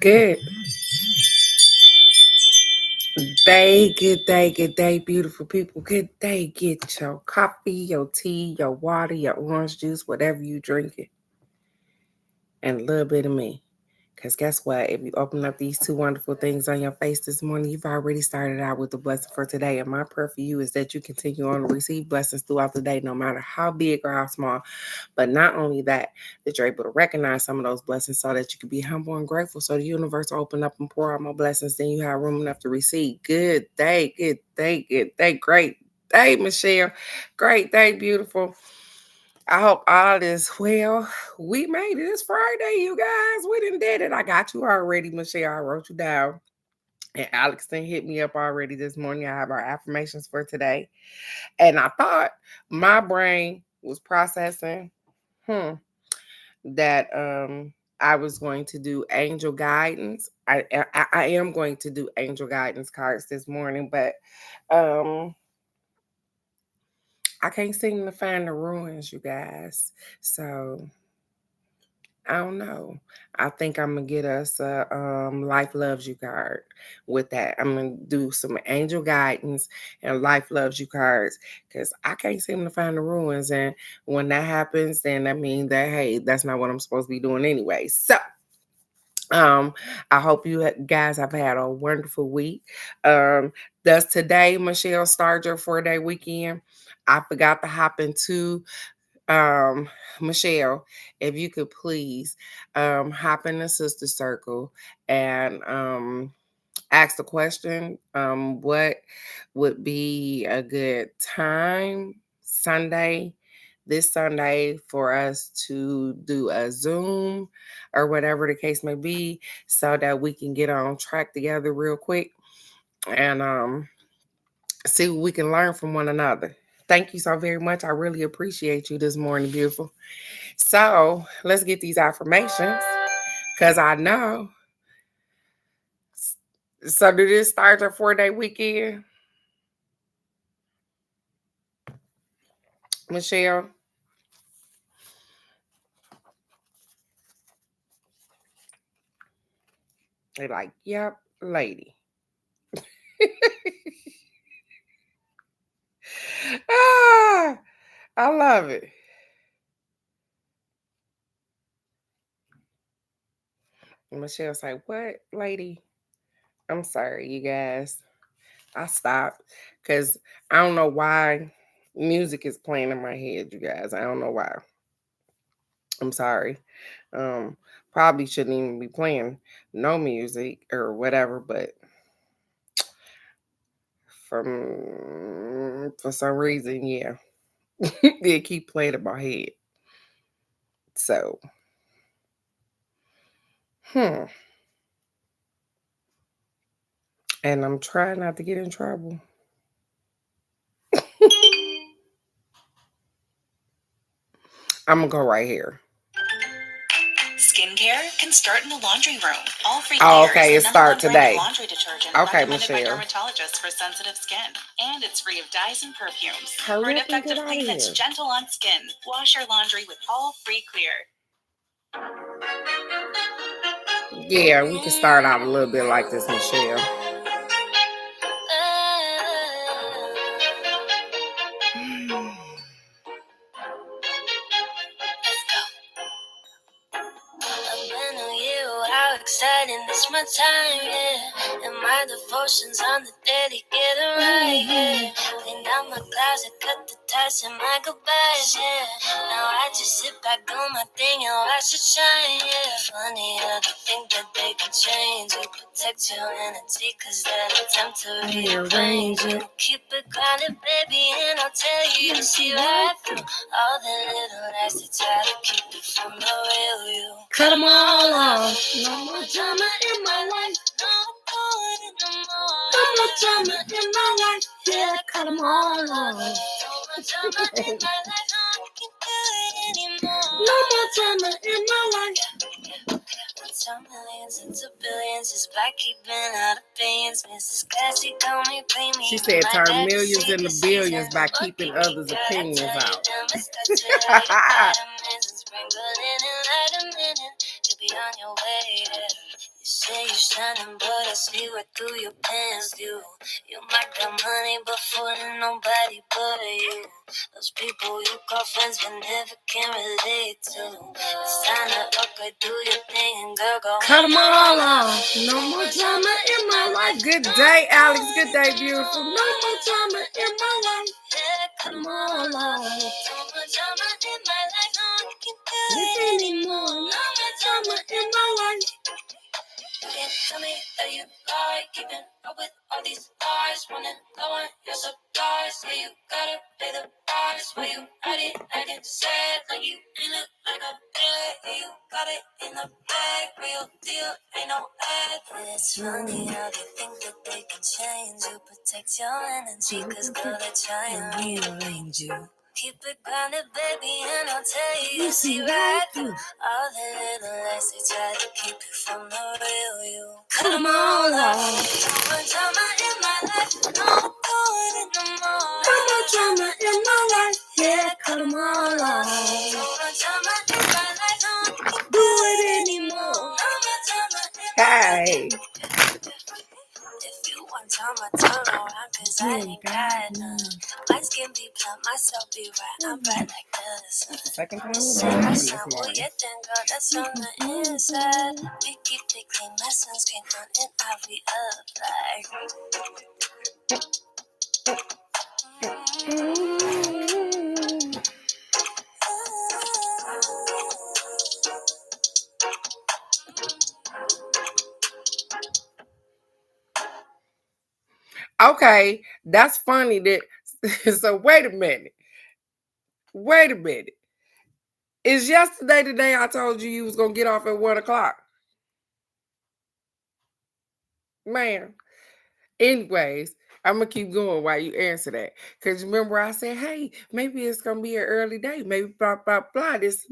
Good good day, beautiful people. Good day. Get your coffee, your tea, your water, your orange juice, whatever you drinking, and a little bit of me. Because guess what? If you open up these two wonderful things on your face this morning, you've already started out with the blessing for today. And my prayer for you is that you continue on to receive blessings throughout the day, no matter how big or how small. But not only that you're able to recognize some of those blessings so that you can be humble and grateful. So the universe will open up and pour out more blessings than you have room enough to receive. Good day, great day, Michelle. Great day, beautiful. I hope all is well. We made it. It's Friday, you guys. We did it. I got you already, Michelle. I wrote you down. And Alex then hit me up already this morning. I have our affirmations for today. And I thought my brain was processing that I was going to do angel guidance. I am going to do angel guidance cards this morning, but I can't seem to find the ruins, you guys. So I don't know. I think I'm gonna get us a Life Loves You card with that. I'm gonna do some angel guidance and Life Loves You cards because I can't seem to find the ruins. And when that happens, then that means that hey, that's not what I'm supposed to be doing anyway. So I hope you guys have had a wonderful week. Does today, Michelle, start your 4-day weekend? I forgot to hop into Michelle, if you could please hop in the sister circle and ask the question, what would be a good time this Sunday for us to do a Zoom or whatever the case may be so that we can get on track together real quick and see what we can learn from one another. Thank you so very much. I really appreciate you this morning, beautiful. So let's get these affirmations because I know. So did this start your 4-day weekend, Michelle? They're like, yep, lady. I love it. Michelle's like, what, lady? I'm sorry, you guys. I stopped because I don't know why music is playing in my head, you guys. I don't know why. I'm sorry. Probably shouldn't even be playing no music or whatever, but for some reason, yeah, they keep playing in my head. So, and I'm trying not to get in trouble. I'm gonna go right here. Skincare can start in the laundry room. All free okay, it start today. Laundry detergent okay, recommended Michelle. by dermatologists for sensitive skin, and it's free of dyes and perfumes. Hurry for an up and get effective out of clean that's here. gentle on skin, wash your laundry with All Free Clear. Yeah, we can start out a little bit like this, Michelle. Exciting, it's my time, yeah. And my devotions on the daily getting right, yeah. Clean out my closet, cut the ties and my goodbyes, yeah. Now I just sit back, do my thing and watch it shine, yeah. Funny how they think that they can change you. Protect your energy, cause that attempt to rearrange you. Keep it grounded, baby, and I'll tell you to see right through all the little lies that try to keep you from the real you. Cut them all off. No more drama in my life. No more drama in my life. Yeah, cut them all off. No more drama in my life. No, I can't do it anymore. No more drama in my life. Turn millions into billions just by keeping out opinions. Mrs. Classy told me premium. She said turn millions into billions by keeping others' opinions out. You'll be on your way there. You say you're shining, but I see right through your pants, you might got money, but fooling nobody but you. Those people you call friends, but never can relate to. It's time to upgrade, do your thing, and girl, go cut them all off. No more drama in my life. Good day, Alex. Good day, beautiful. No more drama in my life. Yeah, cut them all off. No more drama in my life. No one can do it anymore. No more drama in my life. You can't tell me that you lie, keeping up with all these lies, running low on your supplies. Yeah, you gotta pay the price. Why you hiding, acting sad, like you ain't look like a bag. Yeah, you got it in the bag, real deal, ain't no ad. And it's funny how they think that they can change you, protect your energy, cause girl, they're trying to rearrange you. Keep it grounded, baby, and I'll tell you, see right through all the little lies they try to keep you from the real you. Cut them all off. No more drama in my life, no doing it no more. No more drama in my life. Yeah, cut them all off. No more drama in my life, no one can Do it anymore. no more drama in my life. Hey. If you want drama, turn around, cause I ain't got none. My skin be blunt, myself be right, I'm bright like the sun. Second time Say we my got son, well, yeah, then girl, that's on the inside. We keep it clean, my sunscreen on and I Okay, that's funny that so wait a minute. Wait a minute. Is yesterday the day I told you was gonna get off at 1:00? Man. Anyways, I'm gonna keep going while you answer that. Cause remember I said, hey, maybe it's gonna be an early day, maybe blah blah blah. This.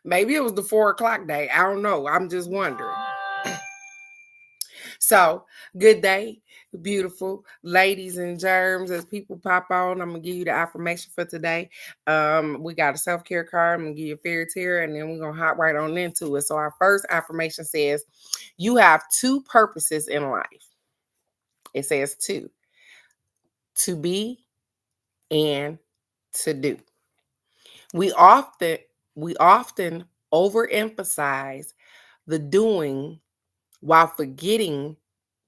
Maybe it was the 4:00 day. I don't know. I'm just wondering. So, good day, beautiful ladies and germs. As people pop on, I'm gonna give you the affirmation for today. We got a self-care card. I'm gonna give you a fairy tale, and then we're gonna hop right on into it. So, our first affirmation says, you have two purposes in life. It says two: to be and to do. We often overemphasize the doing while forgetting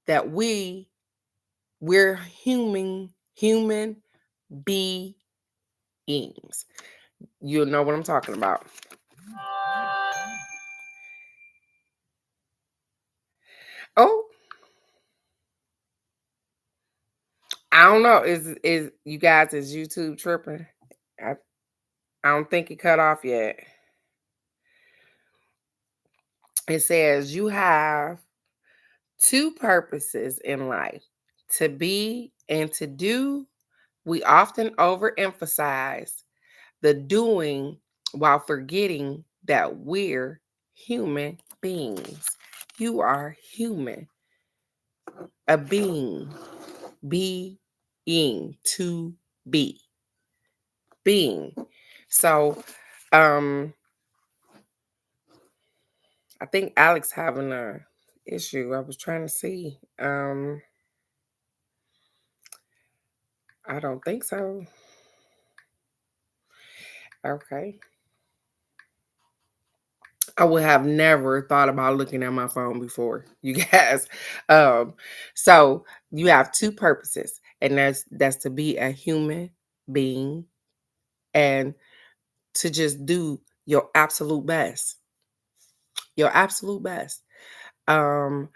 that we're human beings. You'll know what I'm talking about. Oh, I don't know. Is you guys, is YouTube tripping? I don't think it cut off yet. It says you have two purposes in life: to be and to do. We often overemphasize the doing while forgetting that we're human beings. You are human, a being, being, to be, being. So, I think Alex having a issue. I was trying to see. I don't think so. Okay. I would have never thought about looking at my phone before, you guys. So you have two purposes, and that's to be a human being and to just do your absolute best. Your absolute best. I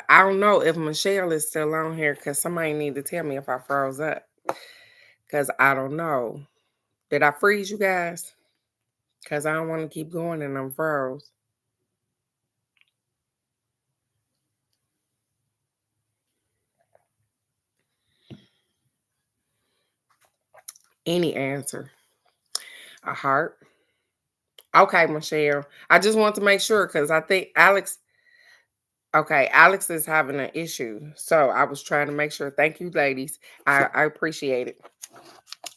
don't know if Michelle is still on here because somebody need to tell me if I froze up. Because I don't know. Did I freeze you guys? Because I don't want to keep going and I'm froze. Any answer. A heart. Okay, Michelle. I just want to make sure because I think Alex. Okay, Alex is having an issue. So I was trying to make sure. Thank you, ladies. I appreciate it.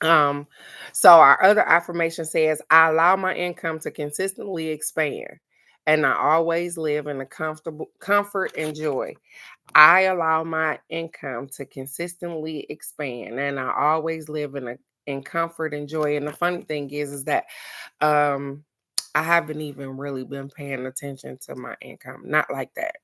Um, so our other affirmation says, I allow my income to consistently expand, and I always live in a comfortable comfort and joy. I allow my income to consistently expand, and I always live in comfort and joy. And the funny thing is that um I haven't even really been paying attention to my income. Not like that.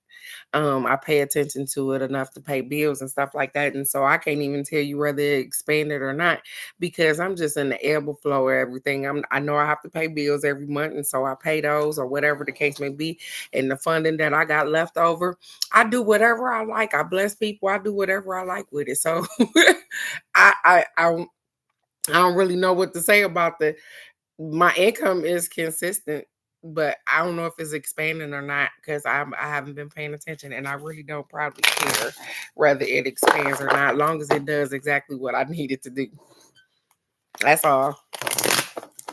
I pay attention to it enough to pay bills and stuff like that. And so I can't even tell you whether it expanded or not because I'm just in the ebb of flow of everything. I know I have to pay bills every month, and so I pay those or whatever the case may be. And the funding that I got left over, I do whatever I like. I bless people. I do whatever I like with it. So I don't really know what to say about my income is consistent, but I don't know if it's expanding or not because I haven't been paying attention, and I really don't probably care whether it expands or not, long as it does exactly what I need it to do. That's all.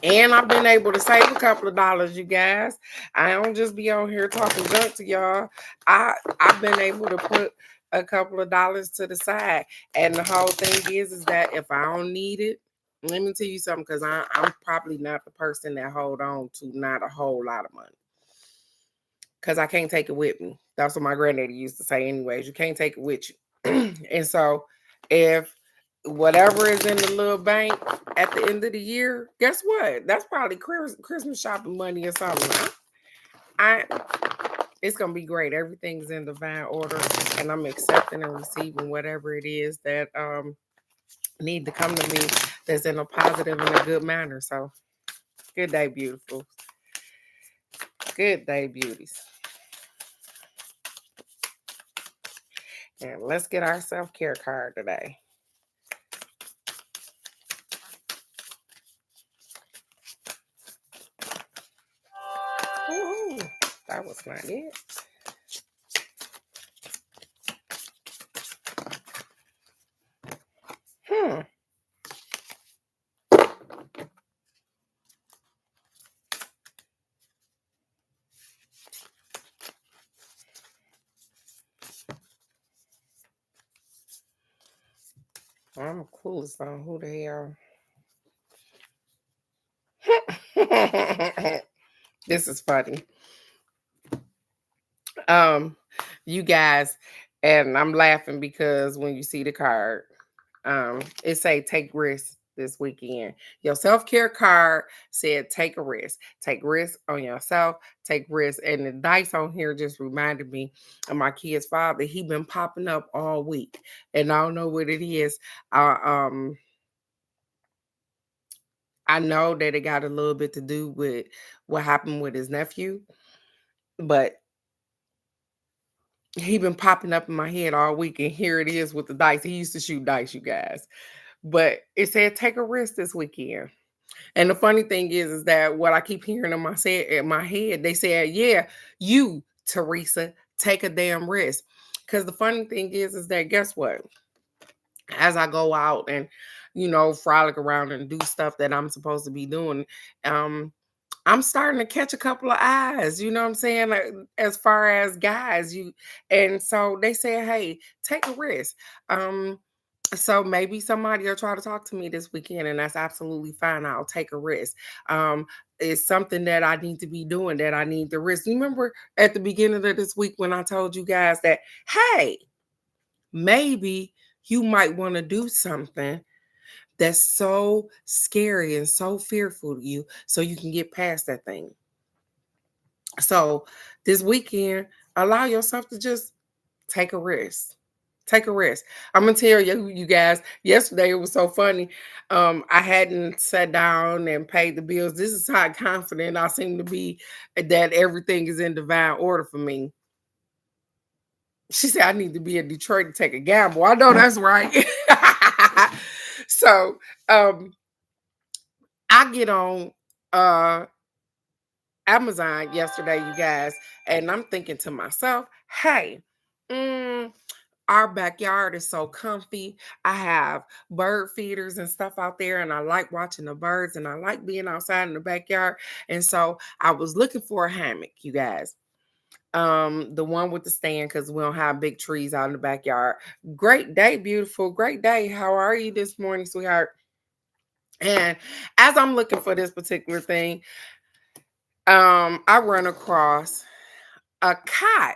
And I've been able to save a couple of dollars, you guys. I don't just be on here talking junk to y'all. I've been able to put a couple of dollars to the side. And the whole thing is that if I don't need it, let me tell you something, because I'm probably not the person that hold on to not a whole lot of money. Because I can't take it with me. That's what my granddaddy used to say, anyways. You can't take it with you. And so if whatever is in the little bank at the end of the year, guess what? That's probably Christmas shopping money or something. I It's gonna be great. Everything's in divine order, and I'm accepting and receiving whatever it is that need to come to me that's in a positive and a good manner. So good day, beautiful. Good day, beauties. And let's get our self-care card today. Ooh, that was not it. Hmm. I'm clueless on who the hell. This is funny. You guys, and I'm laughing because when you see the card, it say take risks this weekend. Your self-care card said take a risk. Take risks on yourself, take risks. And the dice on here just reminded me of my kid's father. He been popping up all week. And I don't know what it is. I know that it got a little bit to do with what happened with his nephew, but he been popping up in my head all week, and here it is with the dice. He used to shoot dice, you guys. But it said take a risk this weekend. And the funny thing is that what I keep hearing in my head, they said, yeah, you, Teresa, take a damn risk. Because the funny thing is that guess what? As I go out and, frolic around and do stuff that I'm supposed to be doing, I'm starting to catch a couple of eyes, you know what I'm saying? Like, as far as guys, and so they say, hey, take a risk. So maybe somebody will try to talk to me this weekend, and that's absolutely fine. I'll take a risk. It's something that I need to be doing, that I need to risk. You remember at the beginning of this week when I told you guys that, hey, maybe you might want to do something that's so scary and so fearful to you so you can get past that thing. So this weekend, allow yourself to just take a risk. Take a risk. I'm gonna tell you guys, yesterday it was so funny. I hadn't sat down and paid the bills. This is how confident I seem to be that everything is in divine order for me. She said I need to be in Detroit to take a gamble. I know that's right. So I get on Amazon yesterday, you guys, and I'm thinking to myself, hey, our backyard is so comfy. I have bird feeders and stuff out there, and I like watching the birds, and I like being outside in the backyard. And so I was looking for a hammock, you guys. The one with the stand, because we don't have big trees out in the backyard. Great day, beautiful. Great day. How are you this morning, sweetheart? And as I'm looking for this particular thing, I run across a cot,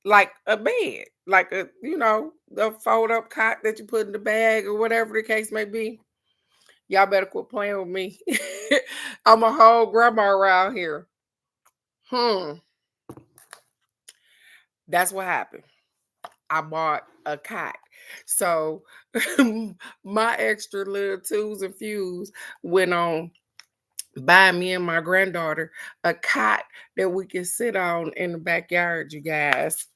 like a bed, like a, the fold up cot that you put in the bag or whatever the case may be. Y'all better quit playing with me. I'm a whole grandma around here. Hmm. That's what happened. I bought a cot. So my extra little twos and fews went on buying me and my granddaughter a cot that we can sit on in the backyard, you guys.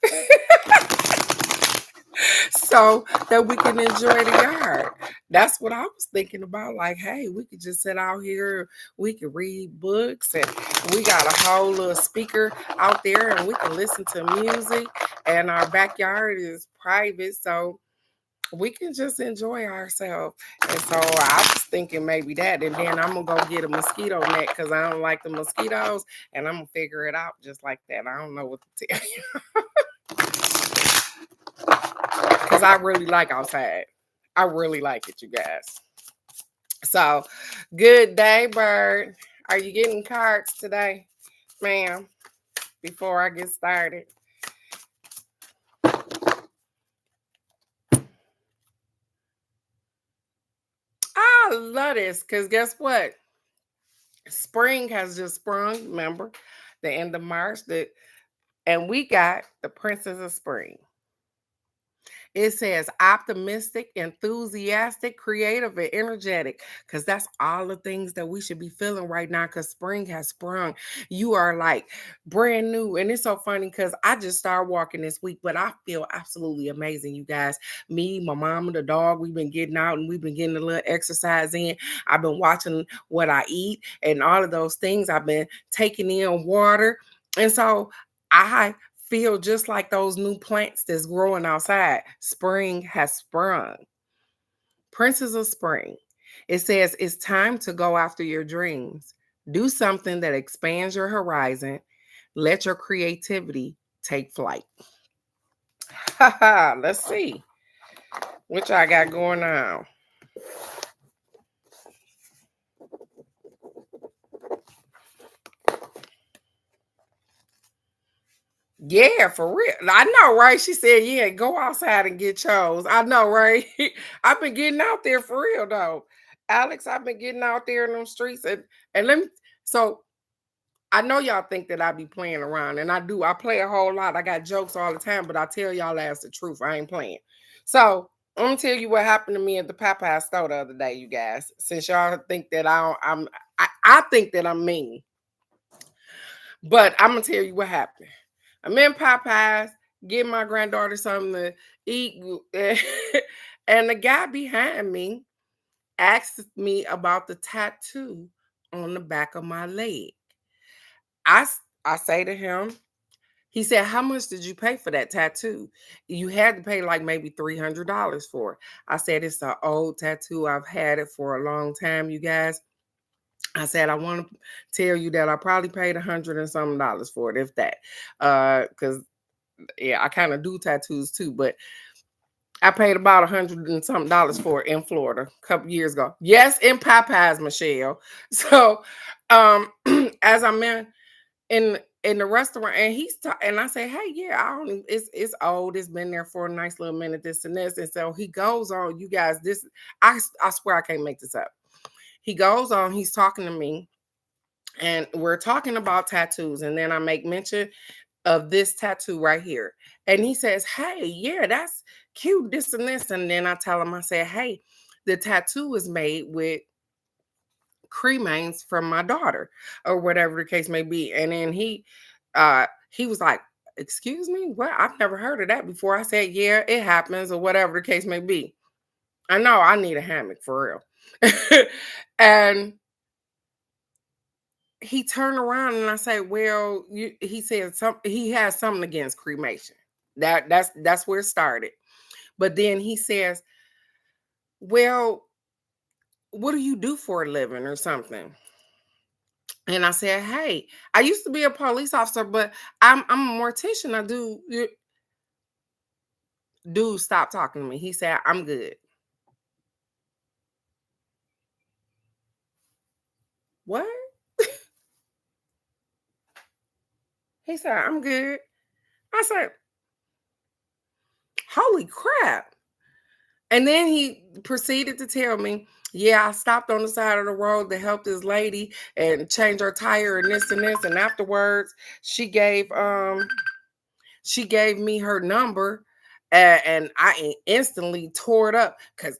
So that we can enjoy the yard. That's what I was thinking about. Like, hey, we could just sit out here, we could read books, and we got a whole little speaker out there, and we can listen to music. And our backyard is private, so we can just enjoy ourselves. And so I was thinking maybe that, and then I'm gonna go get a mosquito net because I don't like the mosquitoes, and I'm gonna figure it out just like that. I don't know what to tell you because I really like outside. I really like it, you guys. So, good day, Bird. Are you getting cards today, ma'am? Before I get started. I love this because guess what? Spring has just sprung. Remember, the end of March. And we got the Princess of Spring. It says optimistic, enthusiastic, creative, and energetic. Because that's all the things that we should be feeling right now. Because spring has sprung. You are like brand new. And it's so funny because I just started walking this week, but I feel absolutely amazing, you guys. Me, my mom, and the dog, we've been getting out and we've been getting a little exercise in. I've been watching what I eat and all of those things. I've been taking in water. And so I feel just like those new plants that's growing outside. Spring has sprung. Princess of Spring. It says it's time to go after your dreams. Do something that expands your horizon. Let your creativity take flight. Let's see what I got going on. Yeah, for real. I know, right? She said, yeah, go outside and get chose. I know, right? I've been getting out there for real though. Alex, I've been getting out there in them streets and let me so I know y'all think that I be playing around, and I do. I play a whole lot. I got jokes all the time, but I tell y'all that's the truth. I ain't playing. So I'm gonna tell you what happened to me at the Popeye store the other day, you guys. Since y'all think that I think that I'm mean, but I'm gonna tell you what happened. I'm in Popeyes, getting my granddaughter something to eat, and the guy behind me asked me about the tattoo on the back of my leg. I say to him, he said, "How much did you pay for that tattoo?" You had to pay like maybe $300 for it. I said, "It's an old tattoo. I've had it for a long time, you guys." I said, "I want to tell you that I probably paid $100 and something dollars for it, if that. Because yeah, I kind of do tattoos too, but I paid about $100 and something dollars for it in Florida a couple years ago. Yes, in Popeyes, Michelle." So um as I'm in the restaurant and and I say, "Hey, yeah, I don't it's old, it's been there for a nice little minute, this and this." And so he goes on, you guys, this I swear I can't make this up. He goes on, he's talking to me, and we're talking about tattoos, and then I make mention of this tattoo right here. And he says, "Hey, yeah, that's cute, this and this." And then I tell him, I said, "Hey, the tattoo is made with cremains from my daughter," or whatever the case may be. And then he was like, "Excuse me, what? I've never heard of that before." I said, "Yeah, it happens," or whatever the case may be. I know I need a hammock for real. And he turned around and I say, "Well, he said he has something against cremation." That's where it started. But then he says, "Well, what do you do for a living or something?" And I said, "Hey, I used to be a police officer, but I'm a mortician. I do." Dude, stop talking to me. He said, "I'm good." He said, I'm good. I said, holy crap. And then he proceeded to tell me, yeah, I stopped on the side of the road to help this lady and change her tire and this and this. And afterwards, she gave me her number, and I instantly tore it up because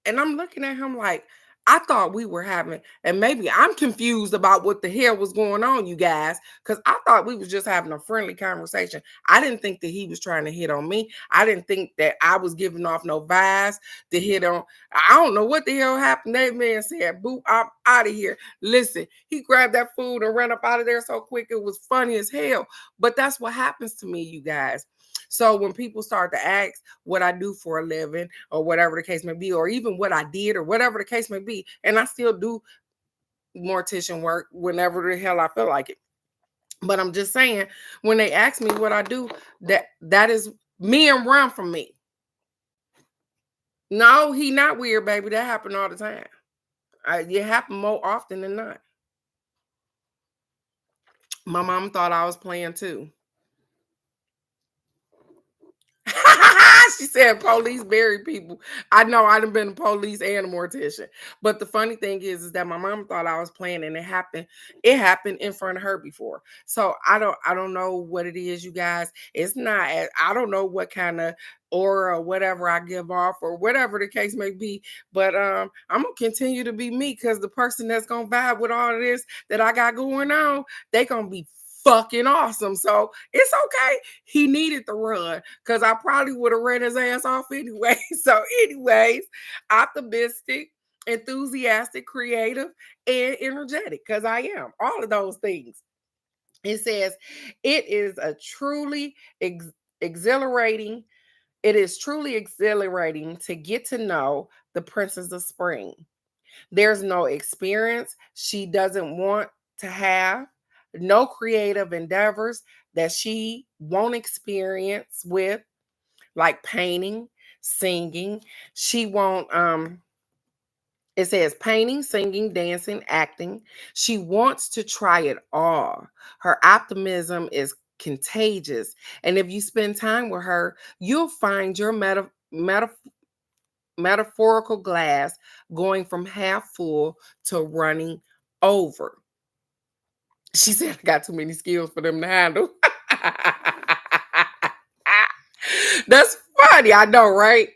and I'm looking at him like, I thought we were having, and maybe I'm confused about what the hell was going on, you guys, because I thought we was just having a friendly conversation. I didn't think that he was trying to hit on me. I didn't think that I was giving off no vibes to hit on. I don't know what the hell happened. That man said, boop, I'm out of here. Listen, he grabbed that food and ran up out of there so quick. It was funny as hell. But that's what happens to me, you guys. So when people start to ask what I do for a living or whatever the case may be, or even what I did or whatever the case may be, and I still do mortician work whenever the hell I feel like it. But I'm just saying, when they ask me what I do, that is me and run from me. No, he not weird, baby. That happen all the time. It happen more often than not. My mom thought I was playing too. She said police bury people. I know I done been a police and a mortician. But the funny thing is that my mom thought I was playing and it happened. It happened in front of her before. So I don't know what it is, you guys. It's not I don't know what kind of aura or whatever I give off or whatever the case may be. But I'm gonna continue to be me because the person that's gonna vibe with all of this that I got going on, they gonna be fucking awesome. So it's okay. He needed to run because I probably would have ran his ass off anyway. So, anyways, optimistic, enthusiastic, creative, and energetic because I am all of those things. It says it is a truly exhilarating. It is truly exhilarating to get to know the Princess of Spring. There's no experience she doesn't want to have, no creative endeavors that she won't experience with, like painting, singing. She won't it says painting, singing, dancing, acting. She wants to try it all. Her optimism is contagious. And if you spend time with her, you'll find your metaphorical glass going from half full to running over. She said, I got too many skills for them to handle. That's funny, I know, right?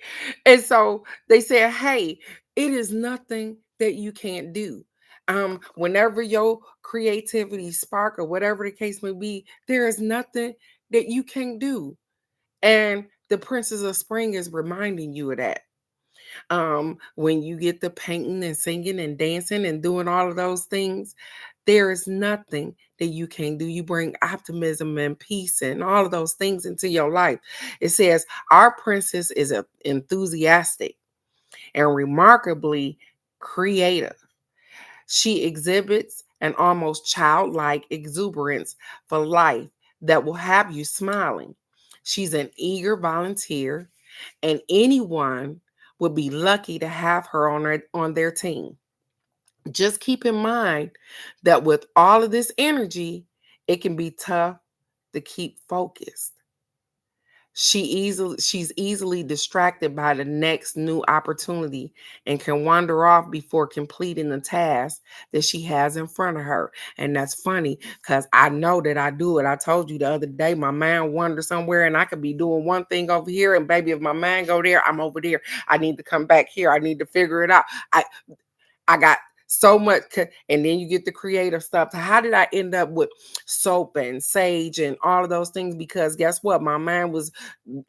And so they said, hey, it is nothing that you can't do. Whenever your creativity spark or whatever the case may be, there is nothing that you can't do. And the Princess of Spring is reminding you of that. When you get the painting and singing and dancing and doing all of those things, there is nothing that you can't do. You bring optimism and peace and all of those things into your life. It says, our princess is enthusiastic and remarkably creative. She exhibits an almost childlike exuberance for life that will have you smiling. She's an eager volunteer, and anyone would be lucky to have her on their team. Just keep in mind that with all of this energy, it can be tough to keep focused. She's easily distracted by the next new opportunity and can wander off before completing the task that she has in front of her. And that's funny because I know that I do it. I told you the other day, my mind wanders somewhere and I could be doing one thing over here. And baby, if my mind go there, I'm over there. I need to come back here. I need to figure it out. I got so much, and then you get the creative stuff. How did I end up with soap and sage and all of those things? Because guess what? My mind was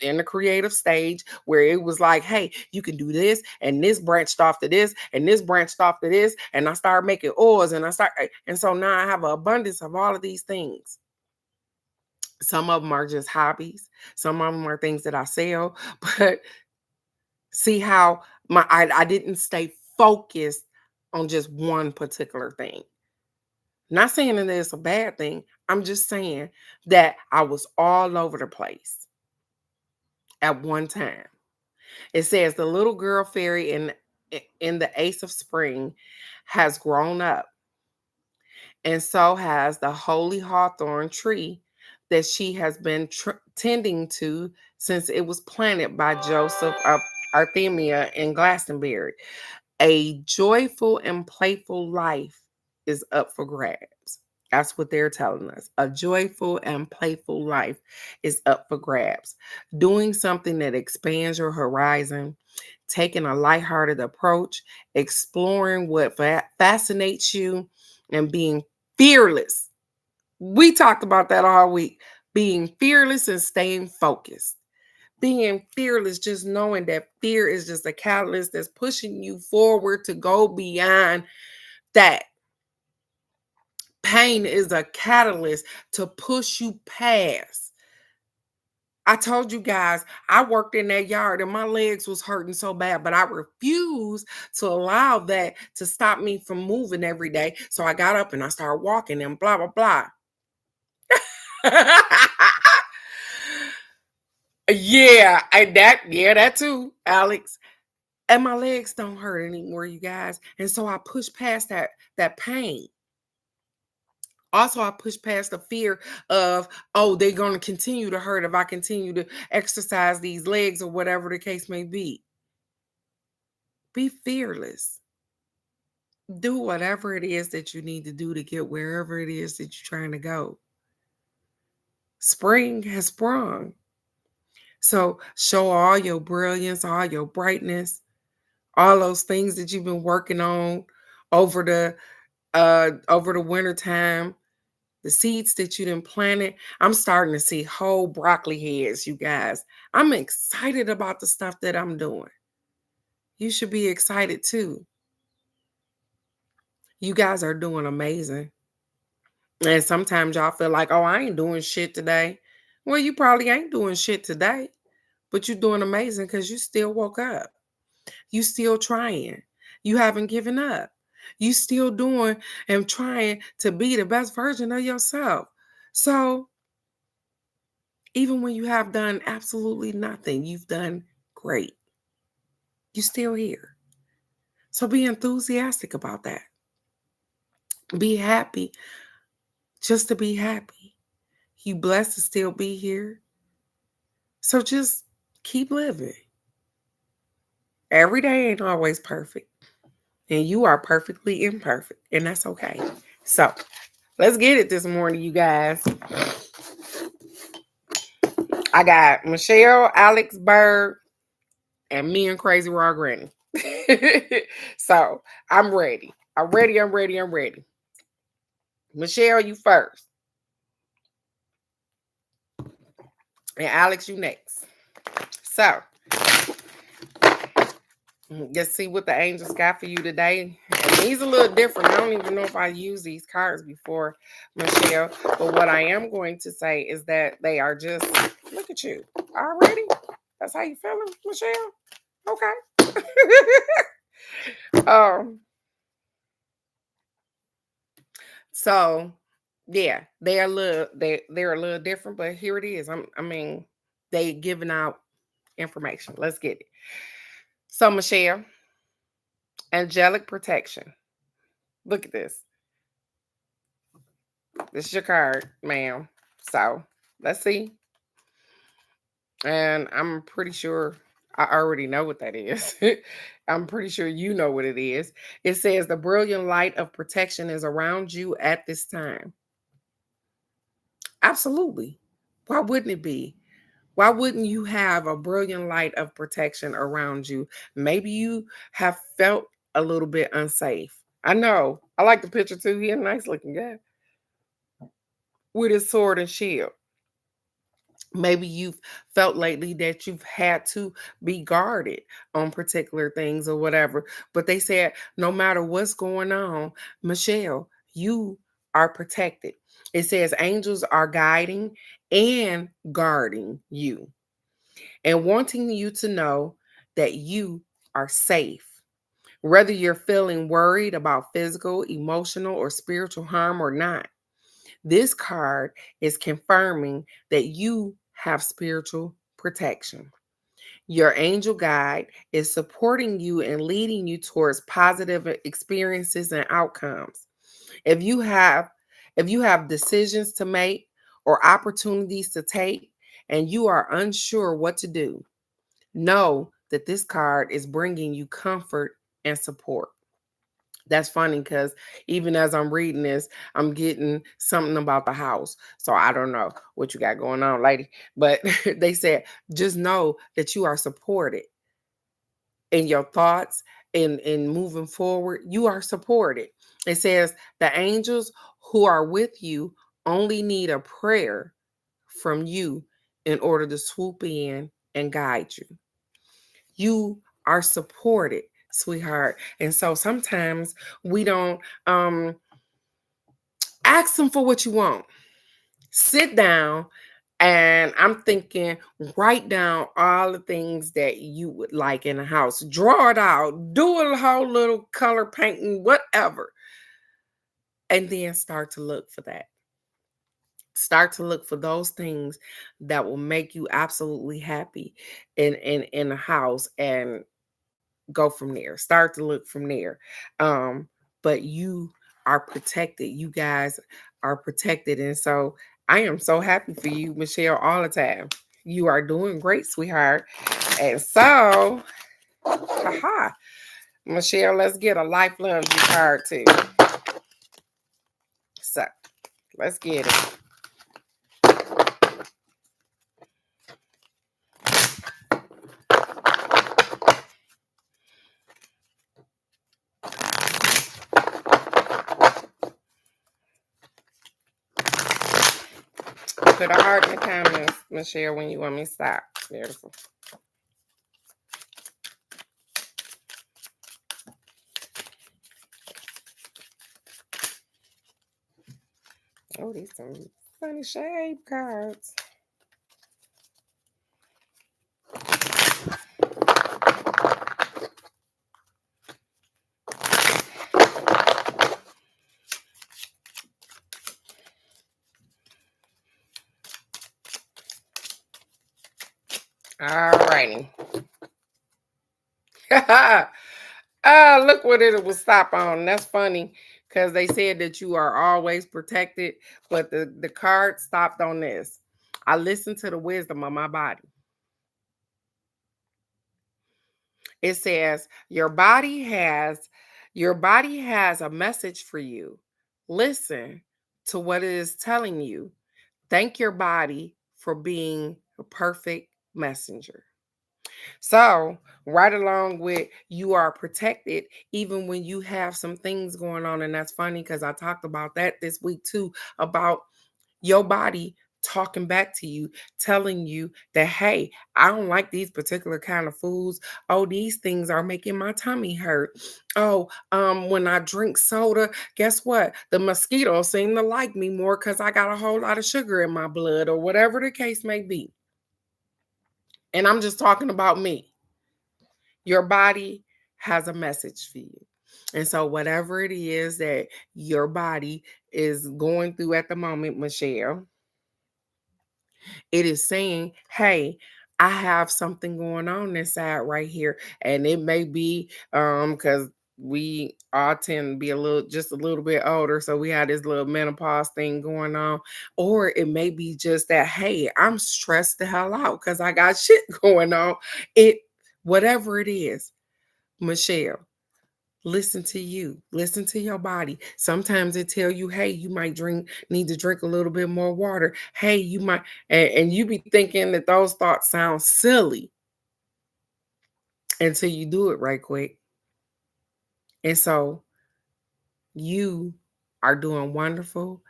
in the creative stage where it was like, hey, you can do this, and this branched off to this, and this branched off to this, and I started making oils, and so now I have an abundance of all of these things. Some of them are just hobbies. Some of them are things that I sell, but see how I didn't stay focused on just one particular thing. Not saying that it's a bad thing. I'm just saying that I was all over the place at one time. It says the little girl fairy in the Ace of Spring has grown up and so has the holy hawthorn tree that she has been tending to since it was planted by Joseph Artemia in Glastonbury. A joyful and playful life is up for grabs. That's what they're telling us. A joyful and playful life is up for grabs. Doing something that expands your horizon, taking a lighthearted approach, exploring what fascinates you, and being fearless. We talked about that all week. Being fearless and staying focused. Being fearless, just knowing that fear is just a catalyst that's pushing you forward to go beyond that. Pain is a catalyst to push you past. I told you guys, I worked in that yard and my legs was hurting so bad, but I refused to allow that to stop me from moving every day. So I got up and I started walking and blah, blah, blah. That too, Alex. And my legs don't hurt anymore, you guys. And so I pushed past that pain. Also, I pushed past the fear of, oh, they're going to continue to hurt if I continue to exercise these legs or whatever the case may be. Be fearless. Do whatever it is that you need to do to get wherever it is that you're trying to go. Spring has sprung. So show all your brilliance, all your brightness, all those things that you've been working on over the winter time. The seeds that you didn't planted, I'm starting to see whole broccoli heads, you guys. I'm excited about the stuff that I'm doing. You should be excited too. You guys are doing amazing. And sometimes y'all feel like, oh, I ain't doing shit today. Well, you probably ain't doing shit today, but you're doing amazing because you still woke up. You still trying. You haven't given up. You still doing and trying to be the best version of yourself. So even when you have done absolutely nothing, you've done great. You're still here. So be enthusiastic about that. Be happy just to be happy. You blessed to still be here. So just keep living. Every day ain't always perfect. And you are perfectly imperfect. And that's okay. So let's get it this morning, you guys. I got Michelle, Alex Berg, and me and Crazy Raw Granny. So I'm ready. I'm ready. Michelle, you first. And Alex, you next. So let's see what the angels got for you today. And these are a little different. I don't even know if I used these cards before, Michelle. But what I am going to say is that they are just, look at you. Already? That's how you feeling, Michelle? Okay. So yeah, they're a little different, but here it is. They giving out information. Let's get it. So Michelle, angelic protection. Look at this. This is your card, ma'am. So let's see. And I'm pretty sure I already know what that is. I'm pretty sure you know what it is. It says the brilliant light of protection is around you at this time. Absolutely. Why wouldn't it be? Why wouldn't you have a brilliant light of protection around you? Maybe you have felt a little bit unsafe. I know. I like the picture too. He's a nice looking guy with his sword and shield. Maybe you've felt lately that you've had to be guarded on particular things or whatever. But they said, no matter what's going on, Michelle, you are protected. It says angels are guiding and guarding you and wanting you to know that you are safe. Whether you're feeling worried about physical, emotional, or spiritual harm or not, this card is confirming that you have spiritual protection. Your angel guide is supporting you and leading you towards positive experiences and outcomes. If you have If you have decisions to make or opportunities to take and you are unsure what to do, know that this card is bringing you comfort and support. That's funny because even as I'm reading this, I'm getting something about the house. So I don't know what you got going on, lady. But they said, just know that you are supported in your thoughts and in moving forward. You are supported. It says, the angels who are with you only need a prayer from you in order to swoop in and guide you. You are supported, sweetheart. And so sometimes we don't ask them for what you want. Sit down, and I'm thinking, write down all the things that you would like in a house. Draw it out, do a whole little color painting, whatever. And then start to look for that. Start to look for those things that will make you absolutely happy in a house, and go from there. Start to look from there. But you are protected. You guys are protected. And so I am so happy for you, Michelle, all the time. You are doing great, sweetheart. And so, haha, Michelle, let's get a life loves you card too. So let's get it. Put a heart in the comments, Michelle, when you want me to stop. Beautiful. Oh, these some funny shape cards. All righty. Look what it will stop on. That's funny because they said that you are always protected, but the card stopped on this. I listened to the wisdom of my body. It says your body has a message for you. Listen to what it is telling you. Thank your body for being a perfect messenger. So, right along with you are protected, even when you have some things going on. And that's funny because I talked about that this week too, about your body talking back to you, telling you that, hey, I don't like these particular kind of foods. Oh, these things are making my tummy hurt. Oh, when I drink soda, guess what? The mosquitoes seem to like me more because I got a whole lot of sugar in my blood, or whatever the case may be. And I'm just talking about me. Your body has a message for you. And so, whatever it is that your body is going through at the moment, Michelle, it is saying, hey, I have something going on inside right here. And it may be because we all tend to be just a little bit older. So we have this little menopause thing going on. Or it may be just that, hey, I'm stressed the hell out because I got shit going on. Whatever it is, Michelle, listen to you. Listen to your body. Sometimes it tell you, hey, you might need to drink a little bit more water. Hey, you might, and you be thinking that those thoughts sound silly until you do it right quick. And so you are doing wonderful.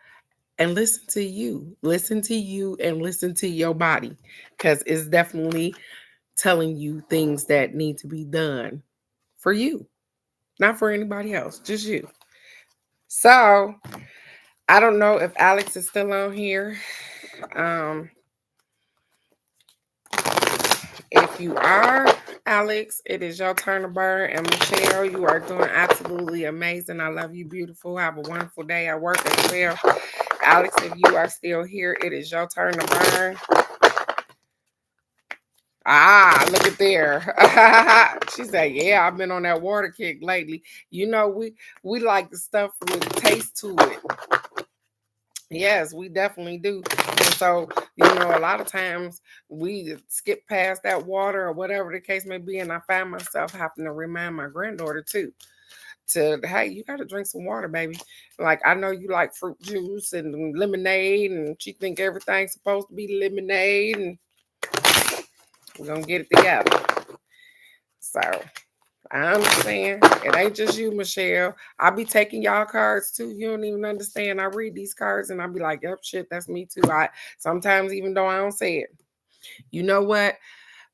And listen to you. Listen to you and listen to your body, because it's definitely telling you things that need to be done for you. Not for anybody else, just you. So, I don't know if Alex is still on here. If you are, Alex, it is your turn to burn. And Michelle, you are doing absolutely amazing. I love you, beautiful. Have a wonderful day at work as well. Alex, if you are still here, it is your turn to burn. Look at there. She said, yeah, I've been on that water kick lately. You know, we like the stuff with taste to it. Yes, we definitely do. And so, a lot of times we skip past that water or whatever the case may be. And I find myself having to remind my granddaughter too to, hey, you got to drink some water, baby. Like, I know you like fruit juice and lemonade, and she think everything's supposed to be lemonade, and we're going to get it together. So I understand. It ain't just you, Michelle. I be taking y'all cards too. You don't even understand. I read these cards and I be like, yep, shit, that's me too. I sometimes, even though I don't say it. You know what,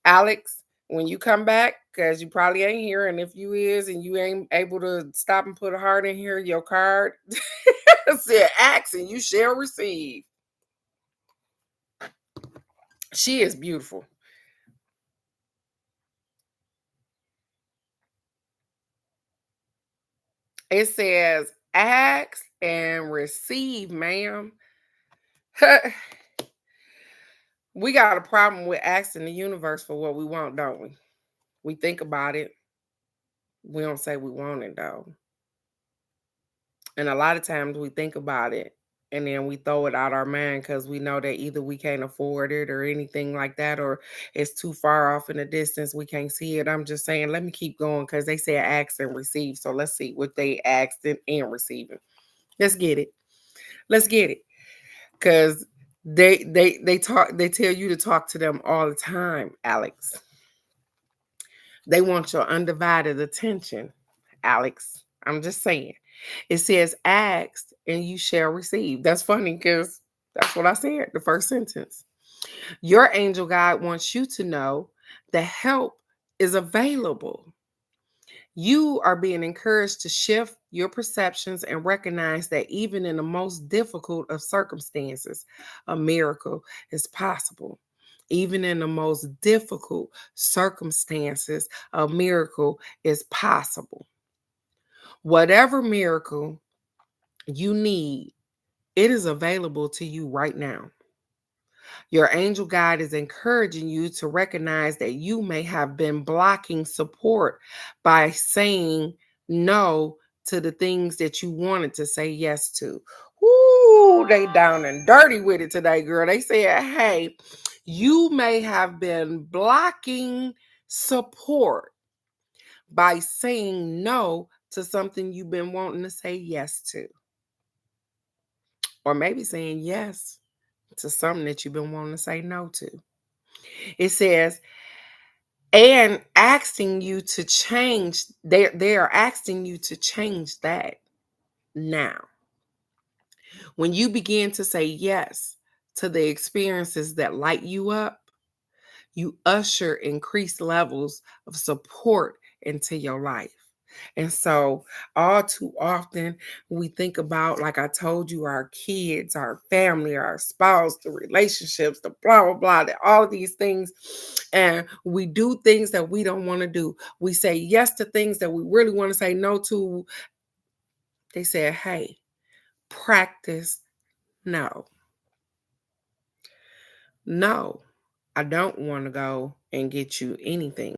Alex? When you come back, because you probably ain't here, and if you is and you ain't able to stop and put a heart in here, your card said ask and you shall receive. She is beautiful. It says ask and receive, ma'am. We got a problem with asking the universe for what we want, don't we? We think about it. We don't say we want it though. And a lot of times we think about it and then we throw it out our mind because we know that either we can't afford it or anything like that, or it's too far off in the distance. We can't see it. I'm just saying, let me keep going because they said ask and receive. So let's see what they asked and receiving. Let's get it. Let's get it. Because they tell you to talk to them all the time, Alex. They want your undivided attention, Alex. I'm just saying. It says, ask and you shall receive. That's funny because that's what I said, the first sentence. Your angel guide wants you to know that help is available. You are being encouraged to shift your perceptions and recognize that even in the most difficult of circumstances, a miracle is possible. Even in the most difficult circumstances, a miracle is possible. Whatever miracle you need, it is available to you right now. Your angel guide is encouraging you to recognize that you may have been blocking support by saying no to the things that you wanted to say yes to. Ooh, they down and dirty with it today, girl. They said, hey, you may have been blocking support by saying no to something you've been wanting to say yes to. Or maybe saying yes to something that you've been wanting to say no to. It says, and asking you to change, they are asking you to change that now. When you begin to say yes to the experiences that light you up, you usher increased levels of support into your life. And so, all too often, we think about, like I told you, our kids, our family, our spouse, the relationships, the blah, blah, blah, all of these things. And we do things that we don't want to do. We say yes to things that we really want to say no to. They said, hey, practice no. No, I don't want to go and get you anything.